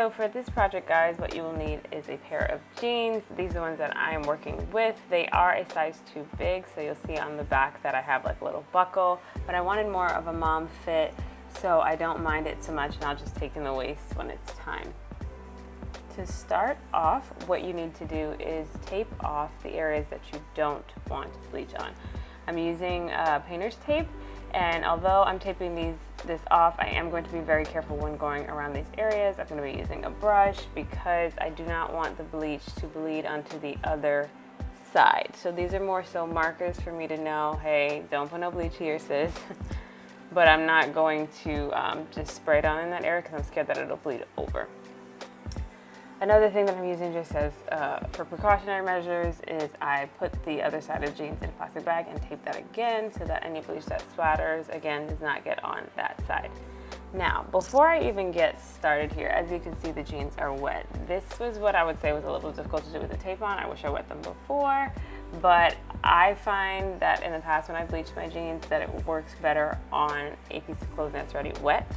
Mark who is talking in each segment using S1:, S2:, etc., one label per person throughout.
S1: So for this project, guys, what you will need is a pair of jeans. These are the ones that I am working with. They are a size too big, so you'll see on the back that I have like a little buckle, but I wanted more of a mom fit, so I don't mind it so much, and I'll just take in the waist when it's time. To start off, what you need to do is tape off the areas that you don't want bleach on. I'm using painter's tape, and although I'm taping this off, I am going to be very careful when going around these areas. I'm going to be using a brush because I do not want the bleach to bleed onto the other side. So these are more so markers for me to know, hey, don't put no bleach here, sis. But I'm not going to just spray it on in that area because I'm scared that it'll bleed over. Another thing that I'm using just as for precautionary measures is I put the other side of the jeans in a plastic bag and tape that again so that any bleach that splatters again does not get on that side. Now, before I even get started here, as you can see, the jeans are wet. This was what I would say was a little difficult to do with the tape on. I wish I wet them before, but I find that in the past when I bleached my jeans that it works better on a piece of clothing that's already wet.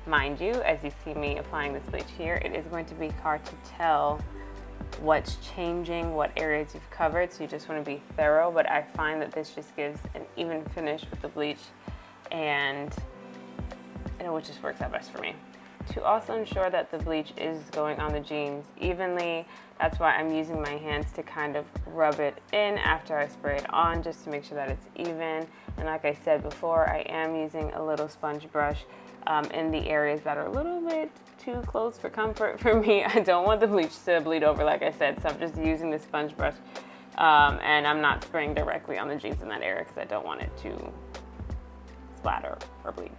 S1: Mind you, as you see me applying this bleach here, it is going to be hard to tell what's changing, what areas you've covered, so you just want to be thorough, but I find that this just gives an even finish with the bleach, and it just works out best for me. To also ensure that the bleach is going on the jeans evenly, that's why I'm using my hands to kind of rub it in after I spray it on, just to make sure that it's even. And like I said before, I am using a little sponge brush in the areas that are a little bit too close for comfort for me. I don't want the bleach to bleed over, like I said, so I'm just using the sponge brush, and I'm not spraying directly on the jeans in that area because I don't want it to splatter or bleed.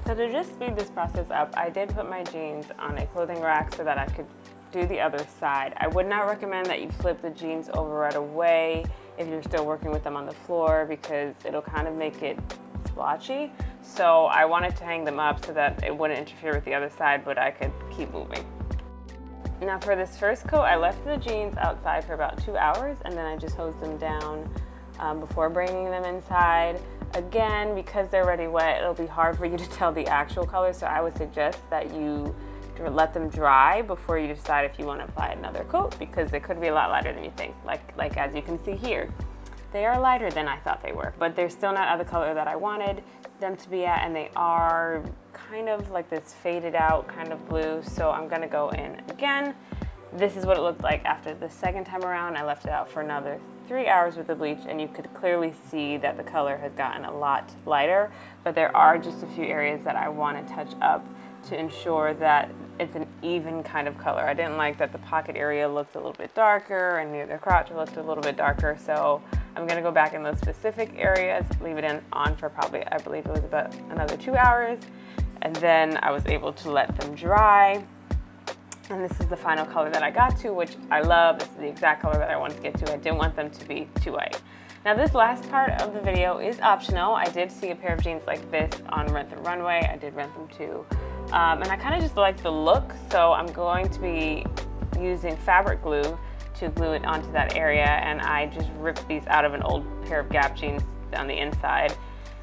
S1: So to just speed this process up, I did put my jeans on a clothing rack so that I could do the other side. I would not recommend that you flip the jeans over right away if you're still working with them on the floor because it'll kind of make it splotchy. So I wanted to hang them up so that it wouldn't interfere with the other side, but I could keep moving. Now for this first coat, I left the jeans outside for about 2 hours, and then I just hosed them down before bringing them inside. Again, because they're already wet, it'll be hard for you to tell the actual color, so I would suggest that you let them dry before you decide if you want to apply another coat, because they could be a lot lighter than you think. Like as you can see here, they are lighter than I thought they were, but they're still not at the color that I wanted them to be at, and they are kind of like this faded out kind of blue, so I'm gonna go in again. This is what it looked like after the second time around. I left it out for another 3 hours with the bleach, and you could clearly see that the color has gotten a lot lighter, but there are just a few areas that I want to touch up to ensure that it's an even kind of color. I didn't like that the pocket area looked a little bit darker and near the crotch looked a little bit darker, so I'm going to go back in those specific areas, leave it on for probably, I believe it was about another 2 hours, and then I was able to let them dry. And this is the final color that I got to, which I love. This is the exact color that I wanted to get to. I didn't want them to be too white. Now this last part of the video is optional. I did see a pair of jeans like this on Rent the Runway. I did rent them too. And I kind of just like the look, so I'm going to be using fabric glue to glue it onto that area, and I just ripped these out of an old pair of Gap jeans on the inside.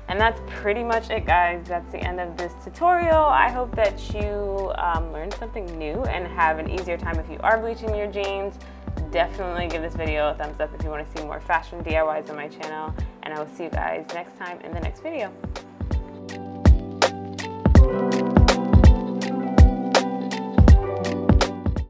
S1: And that's pretty much it, guys. That's the end of this tutorial. I hope that you learned something new and have an easier time if you are bleaching your jeans. Definitely give this video a thumbs up if you want to see more fashion DIYs on my channel. And I will see you guys next time in the next video.